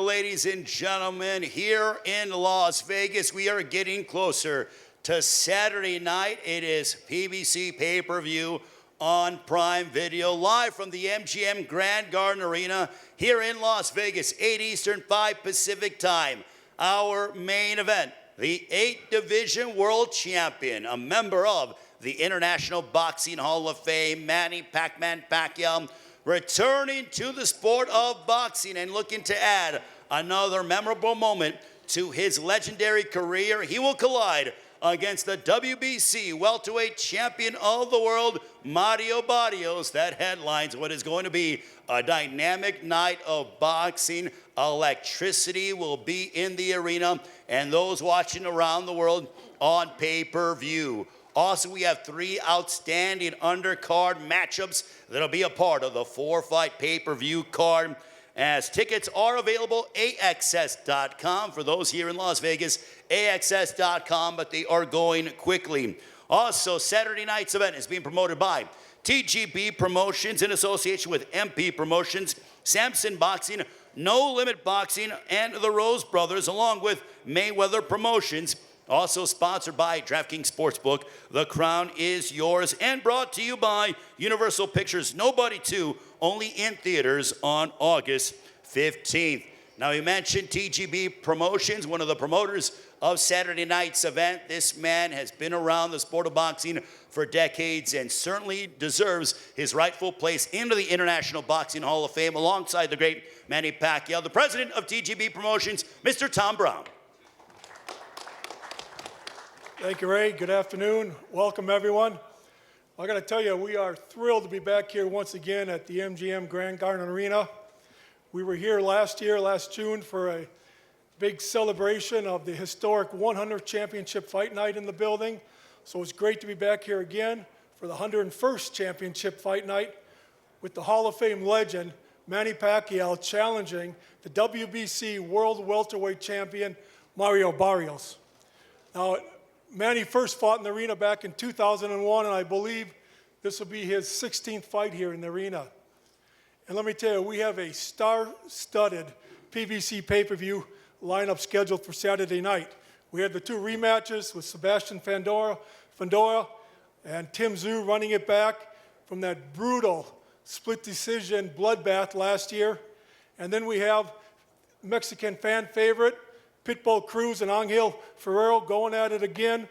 ladies and gentlemen, here in Las Vegas, we are getting closer to Saturday night. It is PBC pay-per-view on Prime Video, live from the MGM Grand Garden Arena here in Las Vegas, 8 Eastern, 5 Pacific time. Our main event, the 8th Division World Champion, a member of the International Boxing Hall of Fame, Manny Pacquiao, returning to the sport of boxing and looking to add another memorable moment to his legendary career. He will collide against the WBC welterweight champion of the world, Mario Barrios. That headlines what is going to be a dynamic night of boxing. Electricity will be in the arena, and those watching around the world on pay-per-view. Also, we have 3 outstanding undercard matchups that'll be a part of the 4-fight pay-per-view card. As tickets are available, AXS.com. For those here in Las Vegas, AXS.com, but they are going quickly. Also, Saturday night's event is being promoted by TGB Promotions in association with MP Promotions, Samson Boxing, No Limit Boxing, and the Rose Brothers, along with Mayweather Promotions. Also sponsored by DraftKings Sportsbook. The crown is yours, and brought to you by Universal Pictures Nobody 2, only in theaters on August 15th. Now, you mentioned TGB Promotions, one of the promoters of Saturday night's event. This man has been around the sport of boxing for decades and certainly deserves his rightful place into the International Boxing Hall of Fame alongside the great Manny Pacquiao. The president of TGB Promotions, Mr. Tom Brown. Thank you, Ray. Good afternoon. Welcome, everyone. I got to tell you, we are thrilled to be back here once again at the MGM Grand Garden Arena. We were here last June, for a big celebration of the historic 100th Championship Fight Night in the building. So it's great to be back here again for the 101st Championship Fight Night with the Hall of Fame legend, Manny Pacquiao, challenging the WBC World Welterweight Champion, Mario Barrios. Now, Manny first fought in the arena back in 2001, and I believe this will be his 16th fight here in the arena. And let me tell you, we have a star-studded PBC pay-per-view lineup scheduled for Saturday night. We had the 2 rematches with Sebastian Fundora and Tim Tszyu running it back from that brutal split decision bloodbath last year. And then we have Mexican fan favorite, Pitbull Cruz and Angel Ferrero going at it again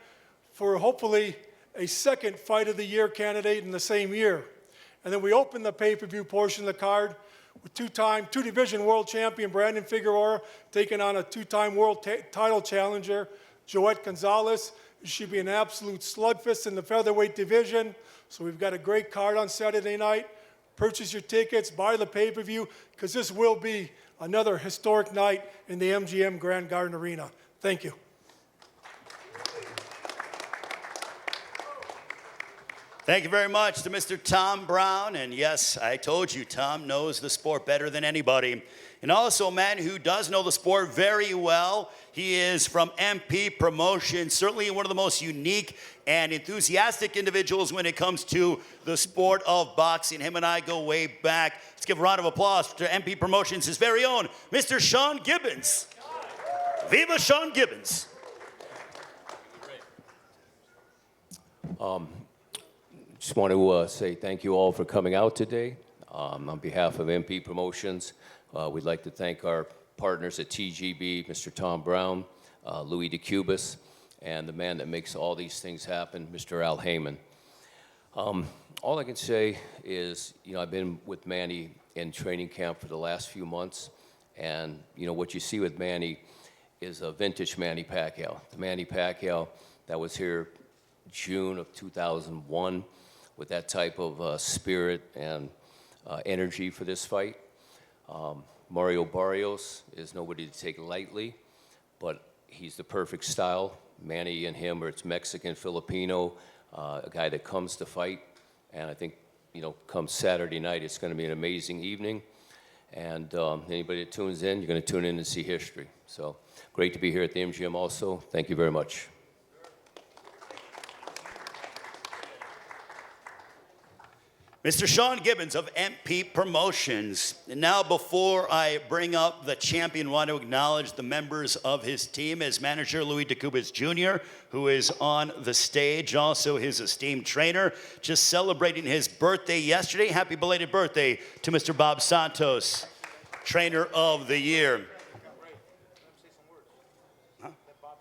for hopefully a second Fight of the Year candidate in the same year. And then we open the pay-per-view portion of the card with 2-division world champion Brandon Figueroa taking on a 2-time world title challenger, Joet Gonzalez. It should be an absolute slugfest in the featherweight division. So we've got a great card on Saturday night. Purchase your tickets, buy the pay-per-view, because this will be another historic night in the MGM Grand Garden Arena. Thank you. Thank you very much to Mr. Tom Brown. And yes, I told you, Tom knows the sport better than anybody. And also a man who does know the sport very well. He is from MP Promotions, certainly one of the most unique and enthusiastic individuals when it comes to the sport of boxing. Him and I go way back. Let's give a round of applause to MP Promotions, his very own, Mr. Sean Gibbons. Viva Sean Gibbons. Just want to say thank you all for coming out today. On behalf of MP Promotions, we'd like to thank our partners at TGB, Mr. Tom Brown, Louis DeCubas, and the man that makes all these things happen, Mr. Al Heyman. All I can say is, I've been with Manny in training camp for the last few months, and, what you see with Manny is a vintage Manny Pacquiao. The Manny Pacquiao that was here June of 2001 with that type of spirit and energy for this fight. Mario Barrios is nobody to take lightly, but he's the perfect style. Manny and him, or it's Mexican, Filipino, a guy that comes to fight. And I think, come Saturday night, it's going to be an amazing evening. And anybody that tunes in, you're going to tune in and see history. So great to be here at the MGM also. Thank you very much. Mr. Sean Gibbons of MP Promotions. And now, before I bring up the champion, I want to acknowledge the members of his team, his manager, Louis DeCubas Jr., who is on the stage, also his esteemed trainer, just celebrating his birthday yesterday. Happy belated birthday to Mr. Bob Santos, trainer of the year. Huh?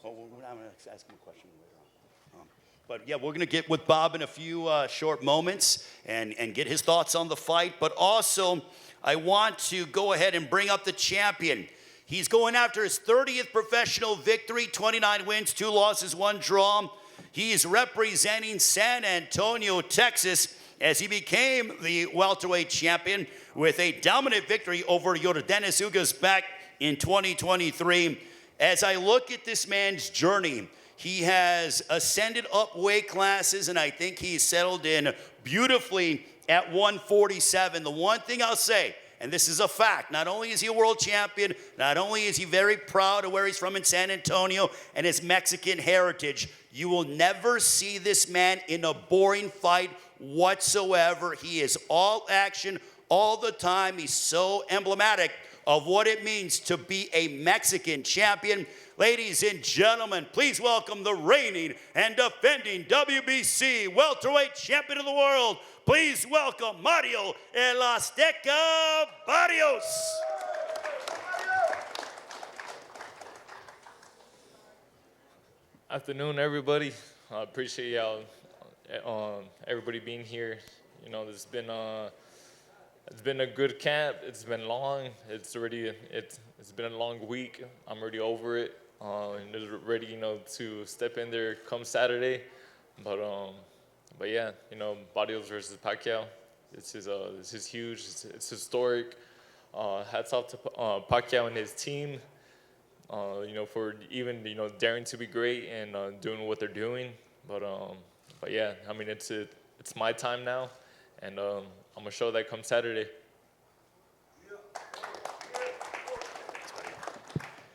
Oh, I'm going to ask him a question later on. But yeah, we're going to get with Bob in a few short moments and get his thoughts on the fight. But also, I want to go ahead and bring up the champion. He's going after his 30th professional victory, 29 wins, 2 losses, 1 draw. He's representing San Antonio, Texas, as he became the welterweight champion with a dominant victory over Yordenis Ugas back in 2023. As I look at this man's journey, he has ascended up weight classes, and I think he's settled in beautifully at 147. The one thing I'll say, and this is a fact, not only is he a world champion, not only is he very proud of where he's from in San Antonio and his Mexican heritage, you will never see this man in a boring fight whatsoever. He is all action all the time. He's so emblematic of what it means to be a Mexican champion. Ladies and gentlemen, please welcome the reigning and defending WBC welterweight champion of the world. Please welcome Mario El Azteca Barrios. Afternoon, everybody. I appreciate y'all, everybody being here. You know, it's been a good camp. It's been long. It's been a long week. I'm already over it. And just ready, you know, to step in there come Saturday. But yeah, you know, Barrios versus Pacquiao. This is huge. It's historic. Hats off to Pacquiao and his team. You know, for even, you know, daring to be great and doing what they're doing. But yeah, I mean, it's my time now, and I'm gonna show that come Saturday.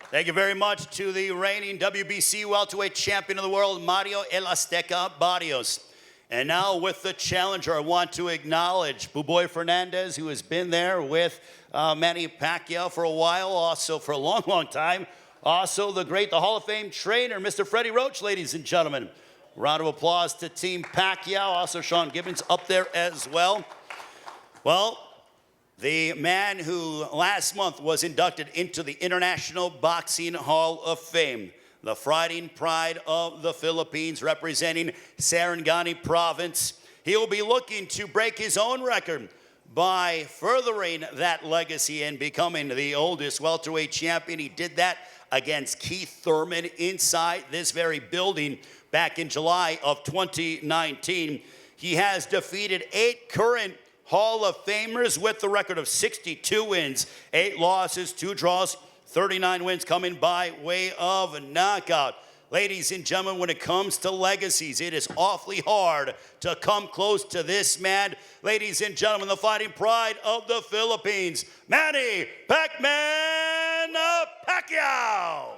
Thank you very much to the reigning WBC welterweight champion of the world, Mario El Azteca Barrios. And now with the challenger, I want to acknowledge Buboy Fernandez, who has been there with Manny Pacquiao for a while, also for a long, long time. Also the Hall of Fame trainer, Mr. Freddie Roach, ladies and gentlemen. Round of applause to Team Pacquiao. Also Sean Gibbons up there as well. Well, the man who last month was inducted into the International Boxing Hall of Fame, the fighting pride of the Philippines, representing Sarangani Province. He'll be looking to break his own record by furthering that legacy and becoming the oldest welterweight champion. He did that against Keith Thurman inside this very building back in July of 2019. He has defeated 8 current Hall of Famers with the record of 62 wins, 8 losses, 2 draws, 39 wins coming by way of knockout. Ladies and gentlemen, when it comes to legacies, it is awfully hard to come close to this man. Ladies and gentlemen, the fighting pride of the Philippines, Manny Pac-Man Pacquiao.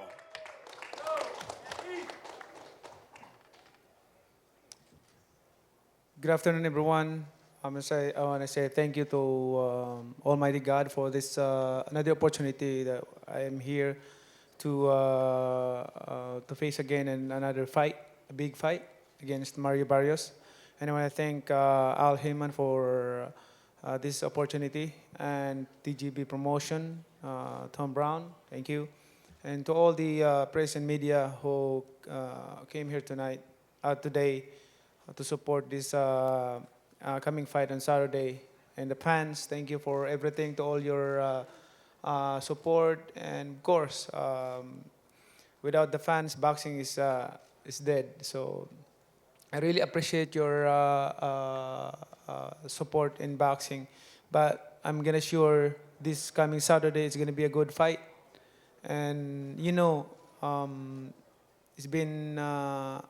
Good afternoon, everyone. I want to say thank you to Almighty God for this another opportunity that I am here to face again in another fight, a big fight against Mario Barrios. And I want to thank Al Heyman for this opportunity, and TGB Promotion, Tom Brown, thank you. And to all the press and media who came here today to support this coming fight on Saturday. And the fans, thank you for everything, to all your support. And of course, without the fans, boxing is dead. So I really appreciate your support in boxing. But I'm gonna sure this coming Saturday is gonna be a good fight. And you know, it's been a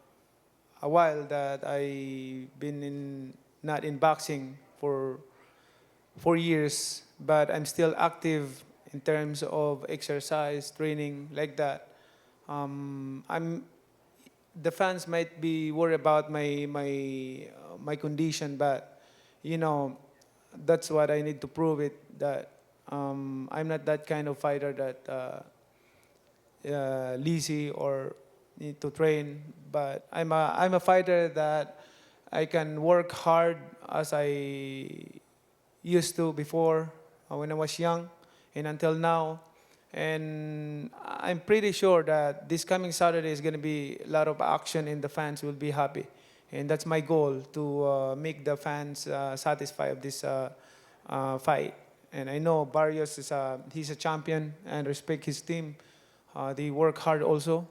while that I've been not in boxing for 4 years, but I'm still active in terms of exercise, training, like that. The fans might be worried about my condition, but you know, that's what I need to prove it that I'm not that kind of fighter that lazy or need to train. But I'm a fighter that I can work hard as I used to before when I was young and until now. And I'm pretty sure that this coming Saturday is going to be a lot of action and the fans will be happy. And that's my goal to make the fans satisfied of this fight. And I know Barrios he's a champion and respect his team. They work hard also.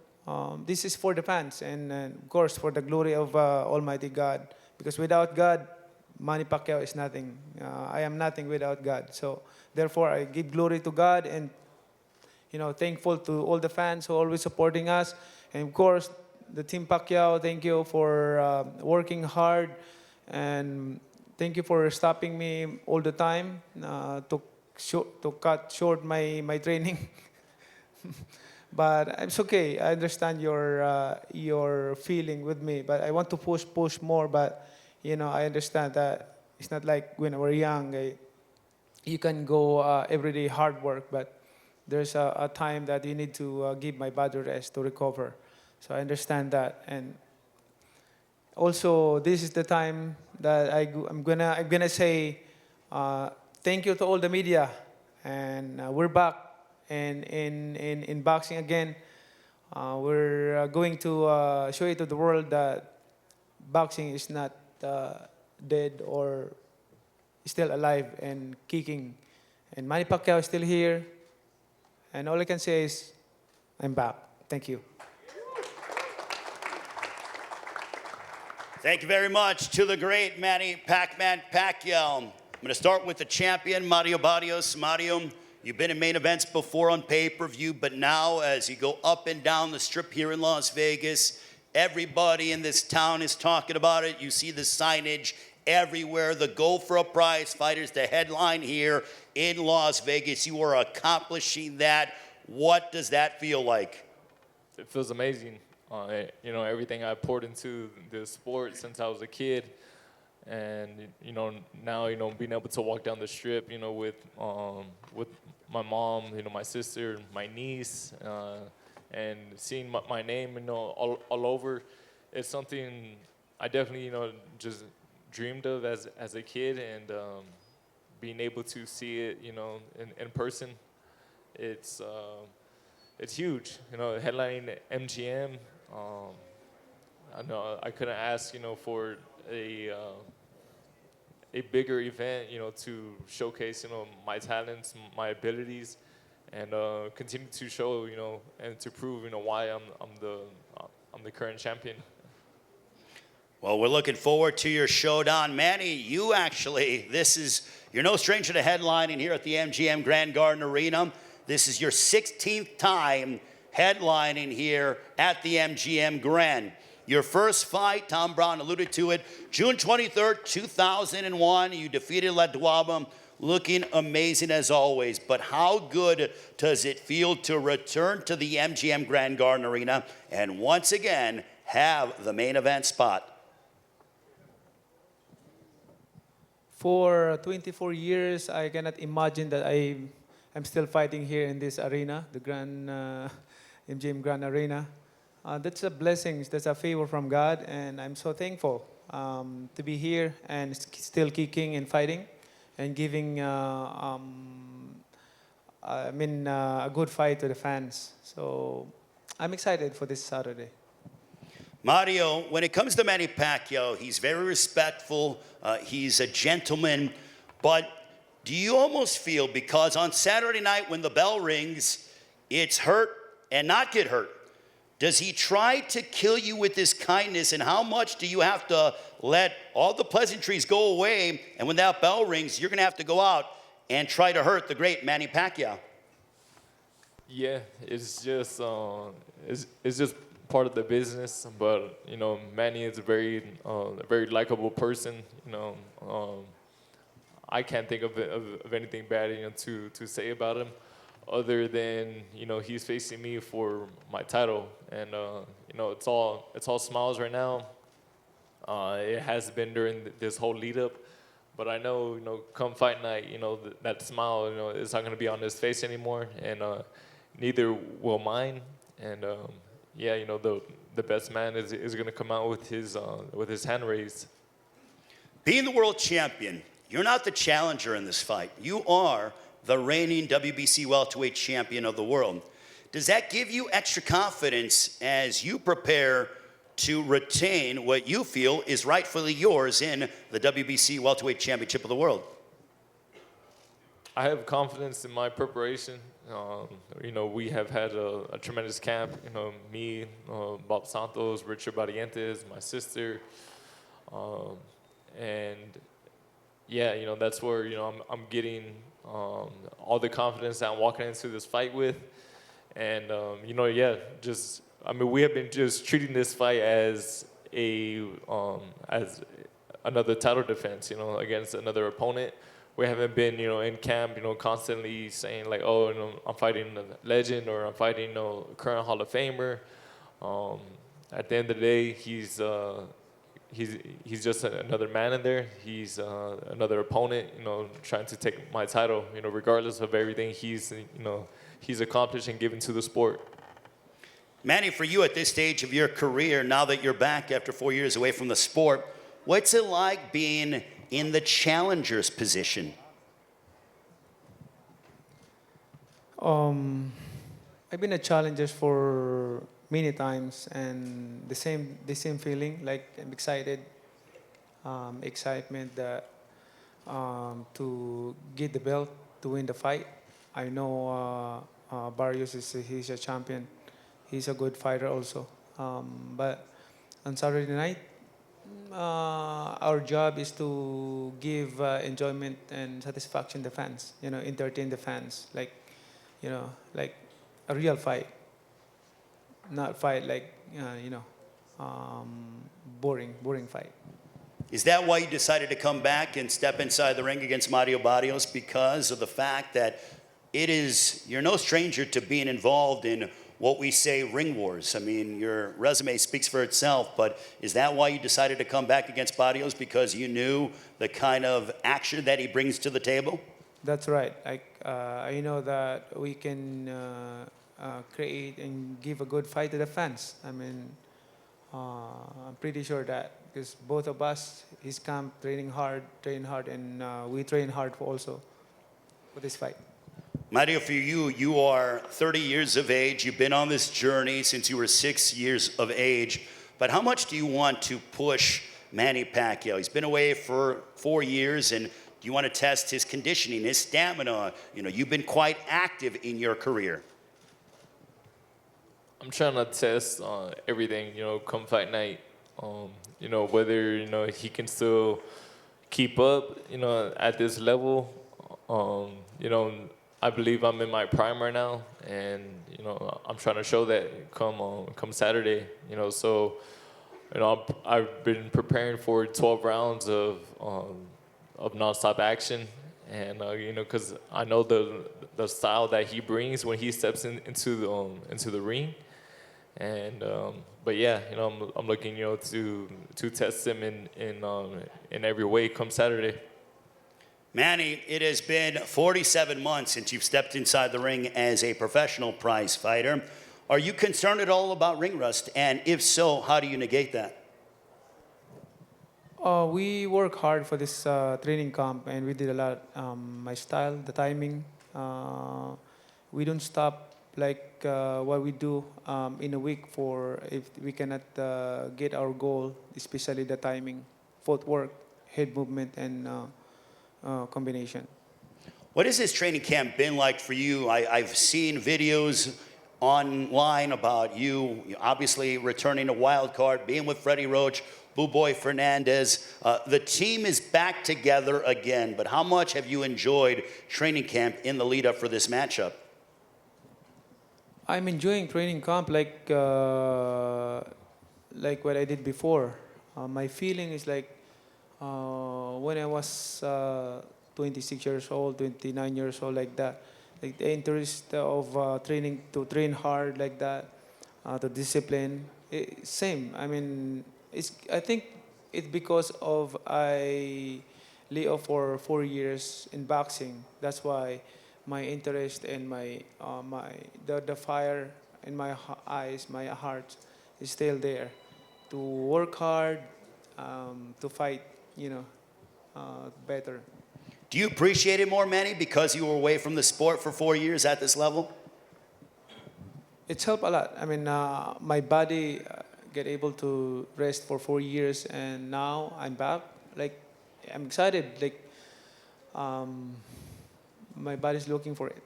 This is for the fans and of course for the glory of Almighty God. Because without God, Manny Pacquiao is nothing. I am nothing without God. So therefore, I give glory to God and thankful to all the fans who are always supporting us. And of course, the Team Pacquiao, thank you for working hard. And thank you for stopping me all the time to cut short my training. But it's okay. I understand your feeling with me. But I want to push more. But I understand that it's not like when we're young. You can go everyday hard work, but there's a time that you need to give my body rest to recover. So I understand that. And also, this is the time that I'm gonna say thank you to all the media, and we're back in boxing again. We're going to show it to the world that boxing is not dead or still alive and kicking. And Manny Pacquiao is still here. And all I can say is, I'm back. Thank you. Thank you very much to the great Manny Pac-Man Pacquiao. I'm going to start with the champion, Mario Barrios. Mario, you've been in main events before on pay-per-view, but now as you go up and down the strip here in Las Vegas, everybody in this town is talking about it. You see the signage everywhere. The Go for a Prize fighters, the headline here in Las Vegas. You are accomplishing that. What does that feel like? It feels amazing. Everything I poured into the sport since I was a kid, and now being able to walk down the strip, with my mom, my sister, my niece, and seeing my name, all over, it's something I definitely just dreamed of as a kid, and being able to see it, in person, it's huge. Headlining MGM. I know I couldn't ask, for a bigger event, to showcase, my talents, my abilities, and continue to show, and to prove, why I'm the current champion. Well, we're looking forward to your showdown. Manny, you're no stranger to headlining here at the MGM Grand Garden Arena. This is your 16th time headlining here at the MGM Grand. Your first fight, Tom Brown alluded to it, June 23rd, 2001. You defeated Ledwaba, looking amazing as always. But how good does it feel to return to the MGM Grand Garden Arena and once again have the main event spot? For 24 years, I cannot imagine that I'm still fighting here in this arena, the MGM Grand Arena. That's a blessing. That's a favor from God, and I'm so thankful to be here and still kicking and fighting and giving a good fight to the fans. So I'm excited for this Saturday. Mario, when it comes to Manny Pacquiao, he's very respectful. He's a gentleman. But do you almost feel, because on Saturday night when the bell rings, it's hurt and not get hurt? Does he try to kill you with his kindness, and how much do you have to let all the pleasantries go away, and when that bell rings, you're going to have to go out and try to hurt the great Manny Pacquiao? Yeah, it's just part of the business, but Manny is a very likable person. I can't think of anything bad to say about him, other than he's facing me for my title, and it's all smiles right now. It has been during this whole lead up, but I know, come fight night, that smile, is not going to be on his face anymore, and neither will mine. And yeah, the best man is going to come out with his hand raised. Being the world champion, you're not the challenger in this fight. You are the reigning WBC welterweight champion of the world. Does that give you extra confidence as you prepare to retain what you feel is rightfully yours in the WBC welterweight championship of the world? I have confidence in my preparation. We have had a tremendous camp. Me, Bob Santos, Richard Barrientos, my sister, and yeah, that's where I'm getting all the confidence that I'm walking into this fight with, and yeah, we have been just treating this fight as another title defense, against another opponent. We haven't been, in camp, constantly saying like, oh, I'm fighting a legend or I'm fighting, a current Hall of Famer. At the end of the day, he's just another man in there. He's another opponent, trying to take my title, regardless of everything he's accomplished and given to the sport. Manny, for you at this stage of your career, now that you're back after 4 years away from the sport, what's it like being in the challenger's position? I've been a challenger for many times, and the same feeling. Like I'm excited, excitement that to get the belt to win the fight. I know Barrios he's a champion. He's a good fighter also. But on Saturday night, our job is to give enjoyment and satisfaction to the fans. Entertain the fans, like like a real fight, not fight like boring fight. Is that why you decided to come back and step inside the ring against Mario Barrios? Because of the fact that you're no stranger to being involved in what we say ring wars. I mean, your resume speaks for itself, but is that why you decided to come back against Barrios, because you knew the kind of action that he brings to the table? That's right. I know that we can create and give a good fight to the fans. I mean, I'm pretty sure that because both of us, his camp, train hard, and we train hard also for this fight. Mario, for you are 30 years of age. You've been on this journey since you were 6 years of age. But how much do you want to push Manny Pacquiao? He's been away for 4 years, and do you want to test his conditioning, his stamina? You've been quite active in your career. I'm trying to test everything, come fight night. Whether, he can still keep up, at this level. I believe I'm in my prime right now, and I'm trying to show that come Saturday. So I've been preparing for 12 rounds of nonstop action, and because I know the style that he brings when he steps into the ring, and but yeah, I'm looking to test him in every way come Saturday. Manny, it has been 47 months since you've stepped inside the ring as a professional prize fighter. Are you concerned at all about ring rust? And if so, how do you negate that? We work hard for this training camp, and we did a lot. My style, the timing. We don't stop like what we do in a week for if we cannot get our goal, especially the timing, footwork, head movement, and combination. What has this training camp been like for you? I've seen videos online about you obviously returning to wild card, being with Freddie Roach, Boo Boy Fernandez. The team is back together again, but how much have you enjoyed training camp in the lead up for this matchup? I'm enjoying training camp like what I did before. My feeling is like when I was 26 years old, 29 years old, like that. Like the interest of training, to train hard like that, the discipline, same. I mean, I think it's because of I lay off for 4 years in boxing. That's why my interest and the fire in my eyes, my heart, is still there. To work hard, to fight, better. Do you appreciate it more, Manny, because you were away from the sport for 4 years at this level? It's helped a lot. I mean, my body get able to rest for 4 years, and now I'm back. Like, I'm excited. Like, my body's looking for it.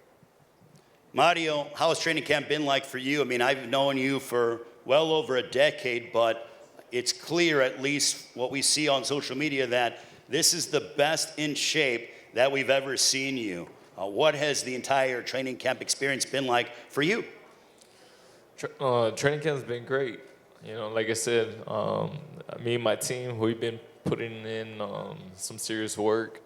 Mario, how has training camp been like for you? I mean, I've known you for well over a decade, but it's clear, at least what we see on social media, that this is the best in shape that we've ever seen you. What has the entire training camp experience been like for you? Training camp has been great. You know, like I said, me and my team, we've been putting in some serious work.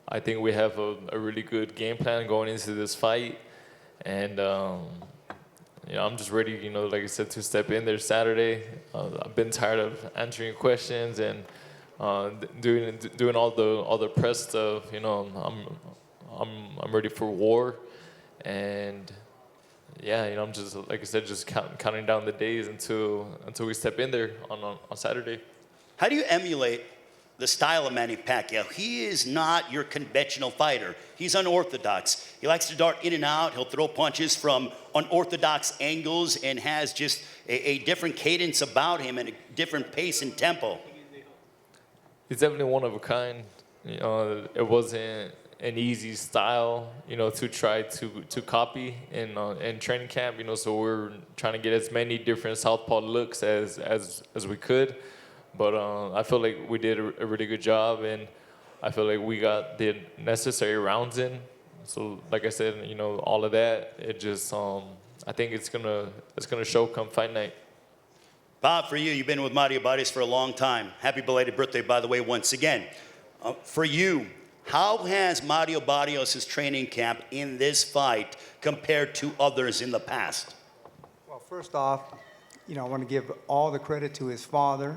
I think we have a really good game plan going into this fight. And, I'm just ready, like I said, to step in there Saturday. I've been tired of answering questions and doing all the press stuff. I'm ready for war. And yeah, I'm just, like I said, just counting down the days until we step in there on Saturday. How do you emulate the style of Manny Pacquiao? He is not your conventional fighter. He's unorthodox. He likes to dart in and out. He'll throw punches from unorthodox angles and has just a different cadence about him and a different pace and tempo. He's definitely one of a kind. It wasn't an easy style, to try to copy in training camp. So we're trying to get as many different southpaw looks as we could. But I feel like we did a really good job, and I feel like we got the necessary rounds in. So, like I said, all of that, it just, I think it's gonna show come fight night. Bob, for you, you've been with Mario Barrios for a long time. Happy belated birthday, by the way, once again. For you, how has Mario Barrios' training camp in this fight compared to others in the past? Well, first off, I want to give all the credit to his father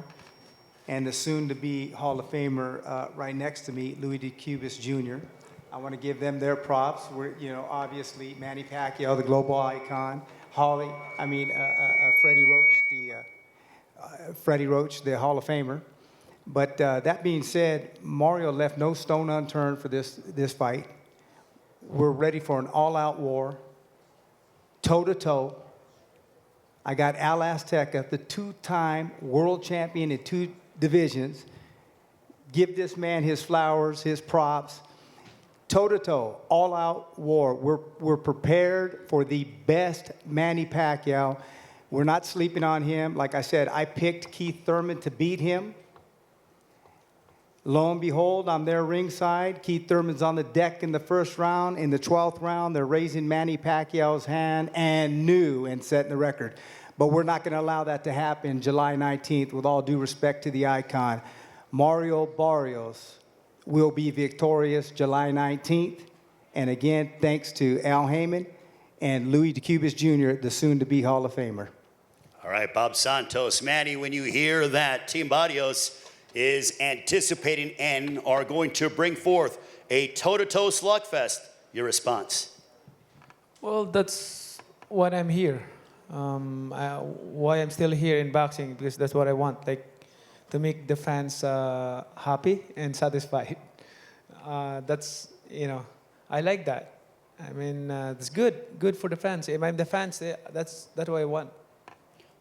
and the soon-to-be Hall of Famer right next to me, Louis DeCubis Jr. I want to give them their props. We're, obviously Manny Pacquiao, the global icon, Freddie Roach, the Hall of Famer. But that being said, Mario left no stone unturned for this fight. We're ready for an all-out war, toe-to-toe. I got Al Azteca, the two-time world champion in 2 divisions. Give this man his flowers, his props. Toe-to-toe, all-out war. We're prepared for the best Manny Pacquiao. We're not sleeping on him. Like I said, I picked Keith Thurman to beat him. Lo and behold, I'm there ringside. Keith Thurman's on the deck in the first round. In the 12th round, they're raising Manny Pacquiao's hand and setting the record. But we're not going to allow that to happen July 19th, with all due respect to the icon. Mario Barrios will be victorious July 19th. And again, thanks to Al Heyman and Louis DeCubis Jr., the soon-to-be Hall of Famer. All right, Bob Santos. Manny, when you hear that Team Barrios is anticipating and are going to bring forth a toe-to-toe slugfest, your response? Well, that's what I'm here. Why I'm still here in boxing, because that's what I want, like to make the fans happy and satisfied. That's, I like that. I mean, it's good for the fans. If I'm the fans, that's what I want.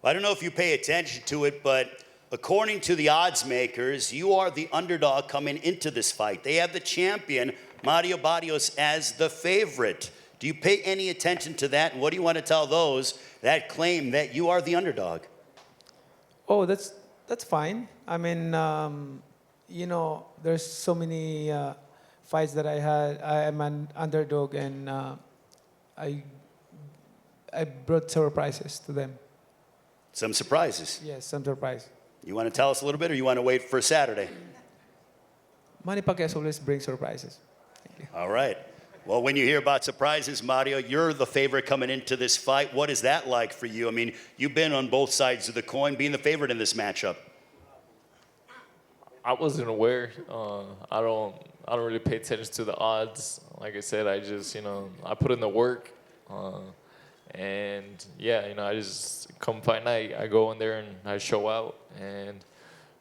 Well, I don't know if you pay attention to it, but according to the odds makers, you are the underdog coming into this fight. They have the champion, Mario Barrios, as the favorite. Do you pay any attention to that? And what do you want to tell those that claim that you are the underdog? Oh, that's fine. I mean, there's so many fights that I had. I am an underdog, and I brought surprises to them. Some surprises. Yes, some surprise. You want to tell us a little bit, or you want to wait for Saturday? Manny Pacquiao always brings surprises. Thank you. All right. Well, when you hear about surprises, Mario, you're the favorite coming into this fight. What is that like for you? I mean, you've been on both sides of the coin, being the favorite in this matchup. I wasn't aware. I don't really pay attention to the odds. Like I said, I just I put in the work, and yeah, I just come fight night, I go in there and I show out, and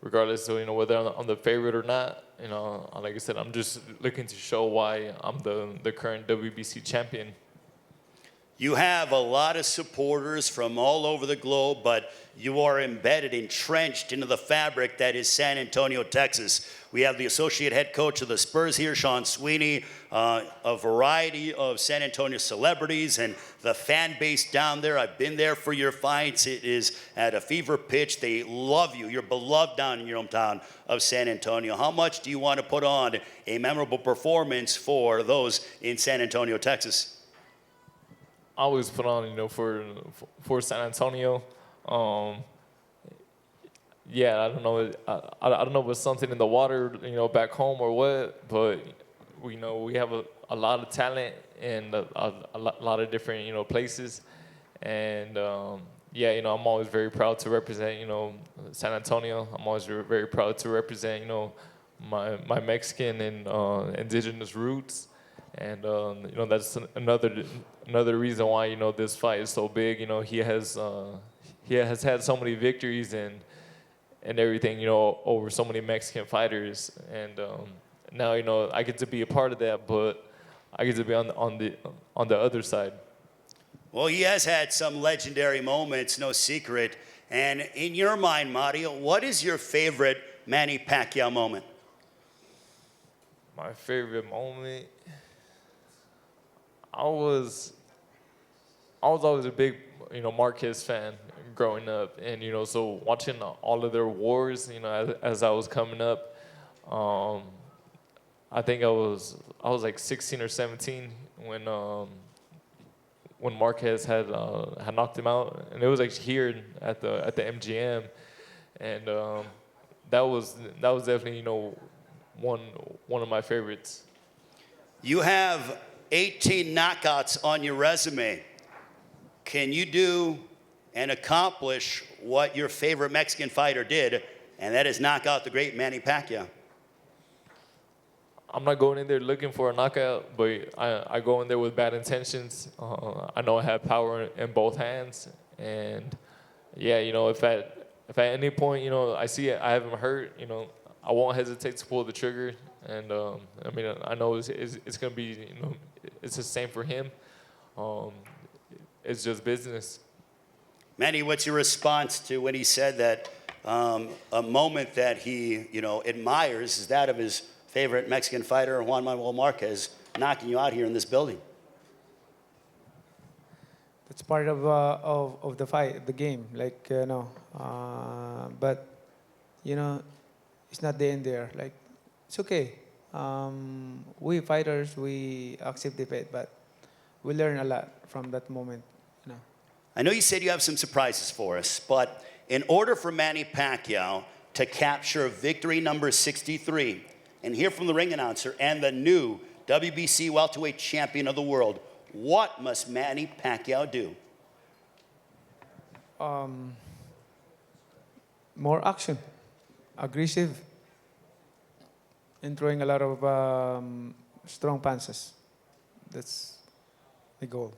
regardless of whether I'm the favorite or not, like I said, I'm just looking to show why I'm the current WBC champion. You have a lot of supporters from all over the globe, but you are embedded, entrenched into the fabric that is San Antonio, Texas. We have the associate head coach of the Spurs here, Sean Sweeney, a variety of San Antonio celebrities, and the fan base down there. I've been there for your fights. It is at a fever pitch. They love you. You're beloved down in your hometown of San Antonio. How much do you want to put on a memorable performance for those in San Antonio, Texas? I always put on, for San Antonio. Yeah, I don't know. I don't know if it's something in the water, back home or what, but we have a lot of talent in a lot of different, places, and yeah, I'm always very proud to represent, San Antonio. I'm always very proud to represent, my Mexican and indigenous roots. And that's another reason why this fight is so big. He has had so many victories and everything over so many Mexican fighters, and now I get to be a part of that, but I get to be on the other side. Well, he has had some legendary moments, no secret. And in your mind, Mario, what is your favorite Manny Pacquiao moment? My favorite moment. I was always a big, Marquez fan growing up, and so watching all of their wars, as I was coming up, I think I was like 16 or 17 when Marquez had knocked him out, and it was actually here at the MGM, and that was definitely one of my favorites. You have 18 knockouts on your resume. Can you do and accomplish what your favorite Mexican fighter did, and that is knock out the great Manny Pacquiao? I'm not going in there looking for a knockout, but I go in there with bad intentions. I know I have power in both hands, and yeah, if at any point I see I have him hurt, I won't hesitate to pull the trigger. And I know it's gonna be it's the same for him. It's just business. Manny, what's your response to when he said that a moment that he admires is that of his favorite Mexican fighter, Juan Manuel Marquez, knocking you out here in this building? That's part of the fight, the game. Like but it's not the end there. Like it's okay. We fighters, we accept defeat, but we learn a lot from that moment. I know you said you have some surprises for us, but in order for Manny Pacquiao to capture victory number 63 and hear from the ring announcer and the new WBC welterweight champion of the world, what must Manny Pacquiao do? More action, aggressive, and throwing a lot of strong punches. That's the goal.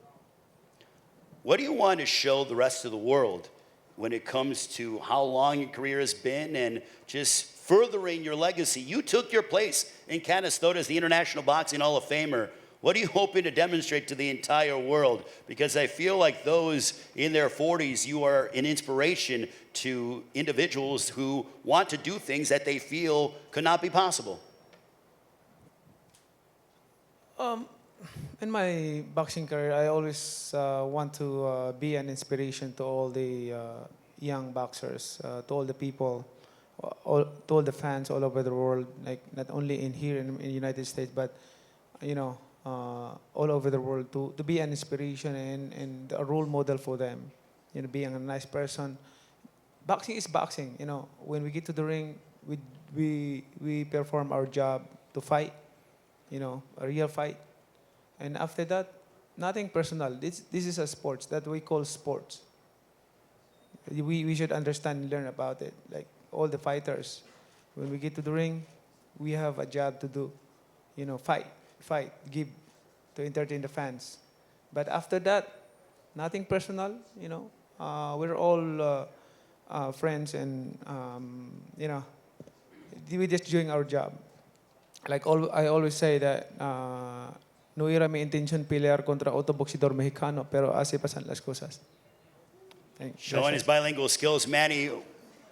What do you want to show the rest of the world when it comes to how long your career has been and just furthering your legacy? You took your place in Canastota as the International Boxing Hall of Famer. What are you hoping to demonstrate to the entire world? Because I feel like those in their 40s, you are an inspiration to individuals who want to do things that they feel could not be possible. In my boxing career, I always want to be an inspiration to all the young boxers, to all the people, to all the fans all over the world. Like not only in here in the United States, but all over the world. To be an inspiration and a role model for them. Being a nice person. Boxing is boxing. When we get to the ring, we perform our job to fight. A real fight. And after that, nothing personal. This is a sports that we call sports. We should understand and learn about it. Like all the fighters, When we get to the ring, we have a job to do. Fight, give, to entertain the fans. But after that, nothing personal. We're all friends, and we're just doing our job. I always say that no era mi intention pelear contra otro boxeador mexicano, pero así pasan las cosas. Showing his bilingual skills, Manny,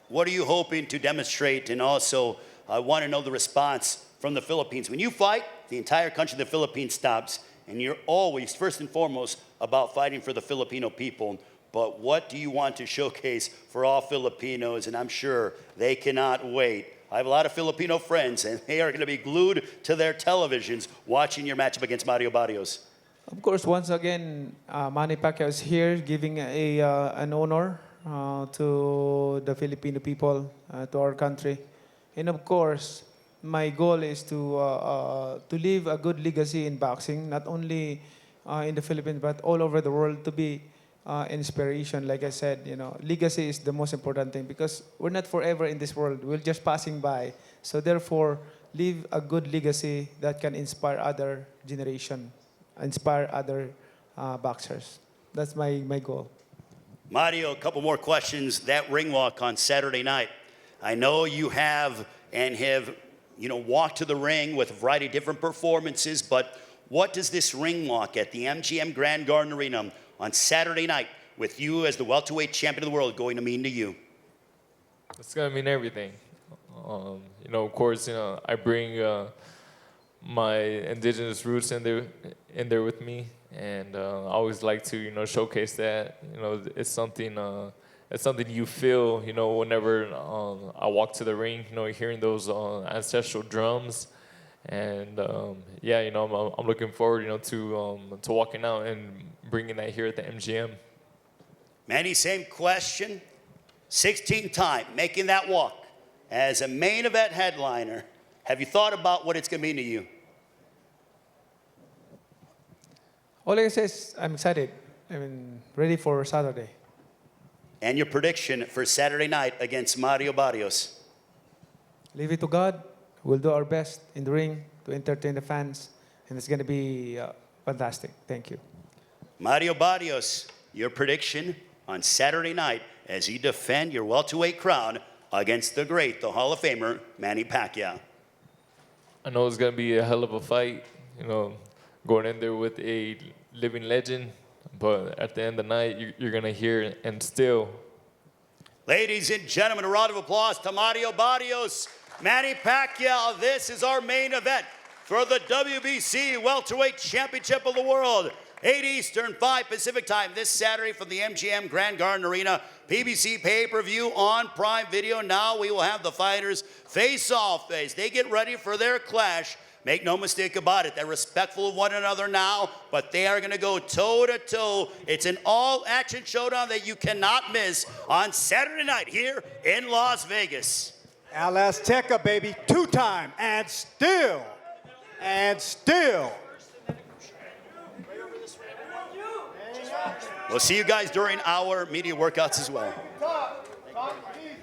what are you hoping to demonstrate? And also, I want to know the response from the Philippines. When you fight, the entire country of the Philippines stops, and you're always, first and foremost, about fighting for the Filipino people. But what do you want to showcase for all Filipinos? And I'm sure they cannot wait. I have a lot of Filipino friends, and they are going to be glued to their televisions watching your matchup against Mario Barrios. Of course, once again, Manny Pacquiao is here giving an honor to the Filipino people, to our country. And of course, my goal is to leave a good legacy in boxing, not only in the Philippines, but all over the world, to be inspiration. Like I said, legacy is the most important thing, because we're not forever in this world. We're just passing by. So therefore, leave a good legacy that can inspire other generation, inspire other boxers. That's my goal. Mario, a couple more questions. That ring walk on Saturday night. I know you have walked to the ring with a variety of different performances, but what does this ring walk at the MGM Grand Garden Arena on Saturday night with you as the welterweight champion of the world going to mean to you? It's gonna mean everything. Of course, I bring my indigenous roots in there with me, and I always like to showcase that. It's something you feel whenever I walk to the ring. Hearing those ancestral drums, and I'm looking forward to walking out and bringing that here at the MGM. Manny, same question. 16th time making that walk as a main event headliner. Have you thought about what it's going to mean to you? All I can say is I'm excited. Ready for Saturday. And your prediction for Saturday night against Mario Barrios? Leave it to God. We'll do our best in the ring to entertain the fans, and it's going to be fantastic. Thank you. Mario Barrios, your prediction on Saturday night as you defend your welterweight crown against the great, the Hall of Famer, Manny Pacquiao. I know it's gonna be a hell of a fight. Going in there with a living legend, but at the end of the night, you're gonna hear and still. Ladies and gentlemen, a round of applause to Mario Barrios, Manny Pacquiao. This is our main event for the WBC Welterweight Championship of the World. 8 Eastern, 5 Pacific time this Saturday from the MGM Grand Garden Arena. PBC pay-per-view on Prime Video. Now we will have the fighters face off as they get ready for their clash. Make no mistake about it, they're respectful of one another now, but they are going to go toe-to-toe. It's an all-action showdown that you cannot miss on Saturday night here in Las Vegas. Al Azteca, baby, two-time, and still. We'll see you guys during our media workouts as well. Talk, easy.